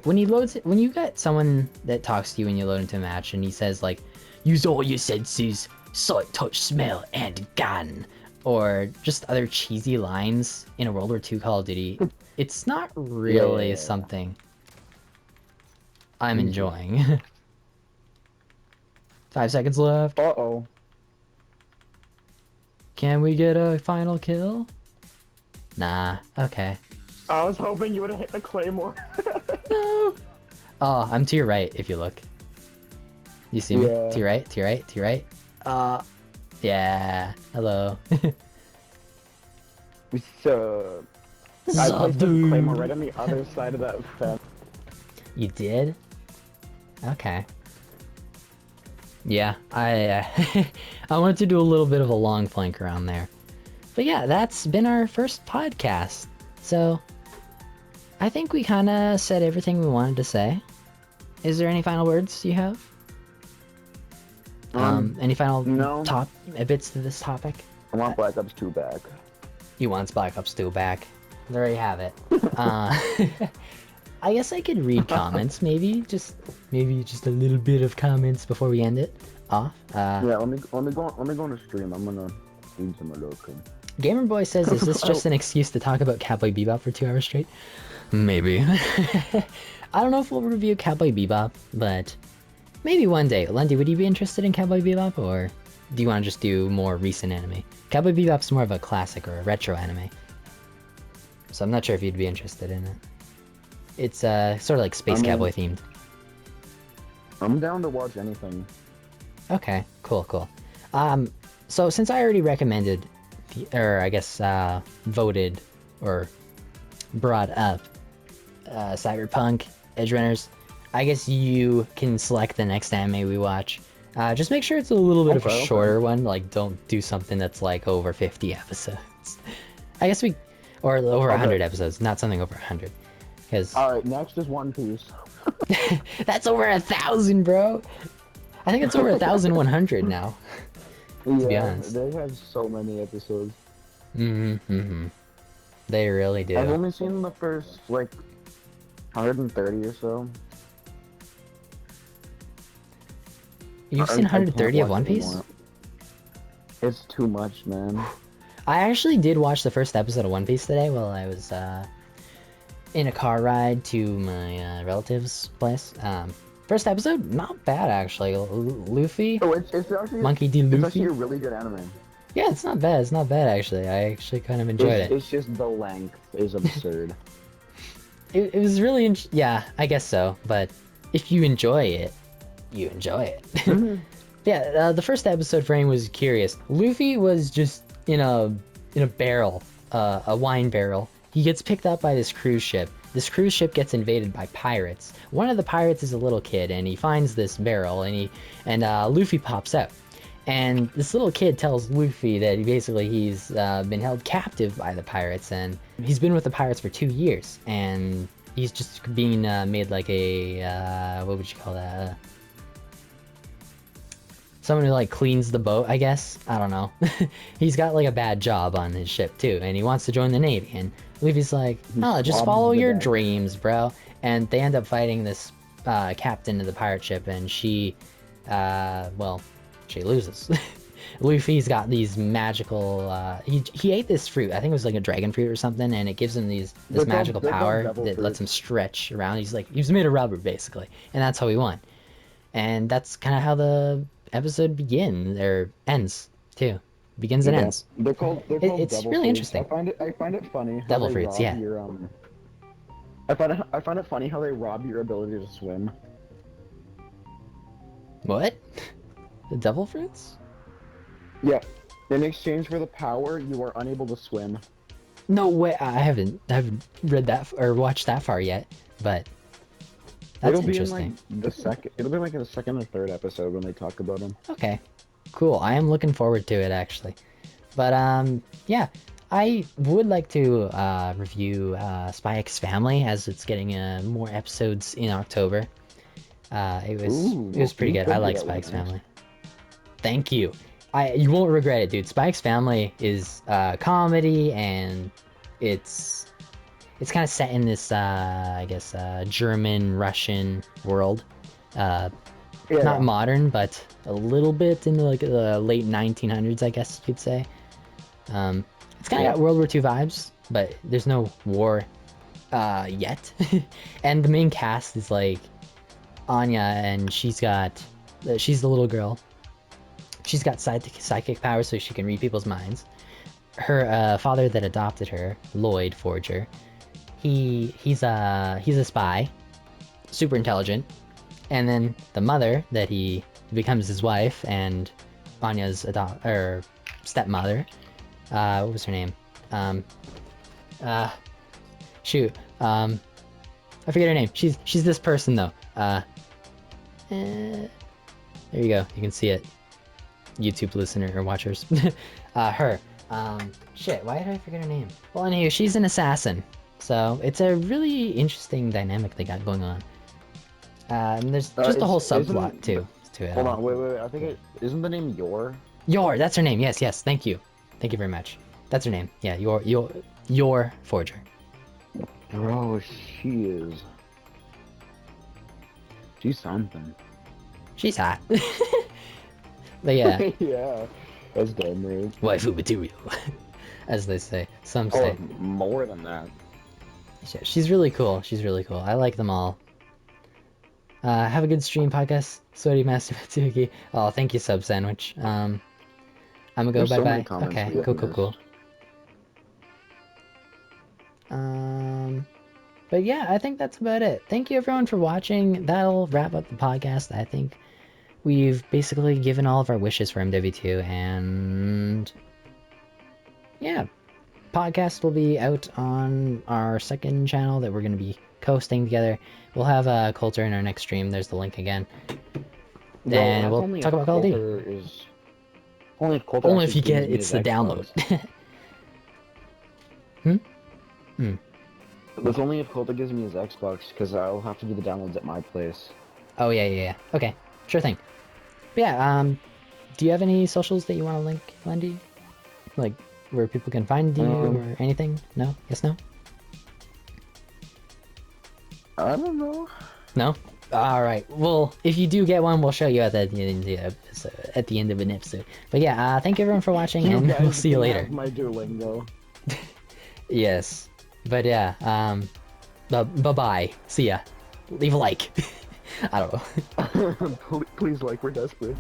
[SPEAKER 1] got someone that talks to you when you load into a match and he says like, use all your senses, sight, touch, smell, and gun, or just other cheesy lines in a World War II Call of Duty, it's not really something I'm enjoying. 5 seconds left.
[SPEAKER 2] Uh-oh.
[SPEAKER 1] Can we get a final kill? Nah, okay.
[SPEAKER 2] I was hoping you would have hit the claymore.
[SPEAKER 1] No! Oh, I'm to your right if you look. You see me? To your right, to your right, to your right. Yeah. Hello.
[SPEAKER 2] So... I placed the claymore right on the other side of that fence.
[SPEAKER 1] You did? Okay. Yeah, I wanted to do a little bit of a long flank around there. But yeah, that's been our first podcast. So, I think we kind of said everything we wanted to say. Is there any final words you have? Any final bits to this topic?
[SPEAKER 2] I want Black Ops 2 back.
[SPEAKER 1] You want Black Ops 2 back. There you have it. I guess I could read comments, maybe just a little bit of comments before we end it off.
[SPEAKER 2] Yeah, let me go on the stream. I'm gonna read some of those.
[SPEAKER 1] Gamerboy says, "Is this just an excuse to talk about Cowboy Bebop for 2 hours straight?" Maybe. I don't know if we'll review Cowboy Bebop, but maybe one day. Lundy, would you be interested in Cowboy Bebop, or do you want to just do more recent anime? Cowboy Bebop's more of a classic or a retro anime, so I'm not sure if you'd be interested in it. It's sort of like Space Cowboy themed.
[SPEAKER 2] I'm down to watch anything.
[SPEAKER 1] Okay, cool. So since I already recommended, or I guess voted or brought up Cyberpunk Edgerunners, I guess you can select the next anime we watch. Just make sure it's a little bit of a shorter one. Like, don't do something that's like over 50 episodes. I guess or over 100 episodes, not something over 100.
[SPEAKER 2] Alright, next is One Piece.
[SPEAKER 1] That's over 1,000, bro. I think it's over 1,100 now. To be honest.
[SPEAKER 2] They have so many episodes.
[SPEAKER 1] They really do.
[SPEAKER 2] I've only seen the first, like, 130 or so.
[SPEAKER 1] You've seen 130 of One Piece?
[SPEAKER 2] It's too much, man.
[SPEAKER 1] I actually did watch the first episode of One Piece today while I was in a car ride to my relative's place. First episode, not bad actually. Luffy,
[SPEAKER 2] it's actually,
[SPEAKER 1] Monkey D. Luffy.
[SPEAKER 2] It's actually a really good anime.
[SPEAKER 1] Yeah, it's not bad. It's not bad actually. I actually kind of enjoyed it.
[SPEAKER 2] It's just the length is absurd.
[SPEAKER 1] It was really yeah, I guess so. But if you enjoy it, you enjoy it. Yeah, the first episode frame was curious. Luffy was just in a in a barrel, a wine barrel. He gets picked up by this cruise ship. This cruise ship gets invaded by pirates. One of the pirates is a little kid, and he finds this barrel, and Luffy pops out. And this little kid tells Luffy that he's been held captive by the pirates, and he's been with the pirates for 2 years, and he's just being made like a what would you call that? Someone who like cleans the boat, I guess. I don't know. He's got like a bad job on his ship too, and he wants to join the Navy. And Luffy's like, "Oh, just follow your dreams, bro." And they end up fighting this captain of the pirate ship, and she loses. Luffy's got these magical. He ate this fruit. I think it was like a dragon fruit or something, and it gives him this magical power that lets him stretch around. He's made of rubber basically, and that's how he won. And that's kind of how the episode begins or ends too. Begins and ends.
[SPEAKER 2] They're called
[SPEAKER 1] it's
[SPEAKER 2] devil
[SPEAKER 1] really
[SPEAKER 2] fruits.
[SPEAKER 1] interesting.
[SPEAKER 2] I find it funny.
[SPEAKER 1] Devil fruits, yeah.
[SPEAKER 2] I find it funny how they rob your ability to swim.
[SPEAKER 1] What? The devil fruits?
[SPEAKER 2] Yeah. In exchange for the power, you are unable to swim.
[SPEAKER 1] No way. I haven't read that or watched that far yet, but that's interesting.
[SPEAKER 2] It'll be like in the second or third episode when they talk about them.
[SPEAKER 1] Okay, cool. I am looking forward to it actually. But yeah, I would like to review Spy X Family as it's getting more episodes in October. It was pretty good. I like Spy X Family. Thank you. You won't regret it, dude. Spy X Family is comedy, and it's kind of set in this, I guess, German, Russian world. Not modern, but a little bit in like the late 1900s, I guess you could say. It's kind of got World War II vibes, but there's no war yet. And the main cast is like Anya, and she's the little girl. She's got psychic powers, so she can read people's minds. Her father that adopted her, Lloyd Forger, he's a spy, super intelligent. And then the mother that he becomes his wife and Anya's stepmother, what was her name? I forget her name. She's this person though. There you go. You can see it. YouTube listener or watchers. Her. Shit, why did I forget her name? Well, anyway, she's an assassin. So it's a really interesting dynamic they got going on. And there's just a whole subplot to it.
[SPEAKER 2] Hold on, wait. I think isn't the name Yor?
[SPEAKER 1] Yor, that's her name. Yes. Thank you very much. That's her name. Yeah, Yor Forger.
[SPEAKER 2] Oh, she is. She's something.
[SPEAKER 1] She's hot. But yeah.
[SPEAKER 2] Yeah, that's damn rude.
[SPEAKER 1] Waifu material, as they say. Some say.
[SPEAKER 2] More than that.
[SPEAKER 1] She's really cool. I like them all. Have a good stream, podcast. Sweaty Master Mattsuki. Oh, thank you, Sub Sandwich. I'm gonna go bye-bye. Okay, cool. But yeah, I think that's about it. Thank you everyone for watching. That'll wrap up the podcast. I think we've basically given all of our wishes for MW2, and yeah, podcast will be out on our second channel that we're going to be co-hosting together. We'll have Coulter in our next stream. There's the link again. And we'll talk about Call of Duty. Only if you get it's the download.
[SPEAKER 2] That's only if Coulter gives me his Xbox, because I'll have to do the downloads at my place.
[SPEAKER 1] Oh yeah. Okay, sure thing. But yeah, do you have any socials that you want to link, Lundy? Like where people can find you or anything? No? Yes, no?
[SPEAKER 2] I don't know.
[SPEAKER 1] No? Alright, well, if you do get one, we'll show you at the end of an episode. But yeah, thank you everyone for watching, and we'll see you later.
[SPEAKER 2] My Duolingo.
[SPEAKER 1] Yes. But yeah, bye-bye. See ya. Leave a like. I don't know.
[SPEAKER 2] Please like, we're desperate.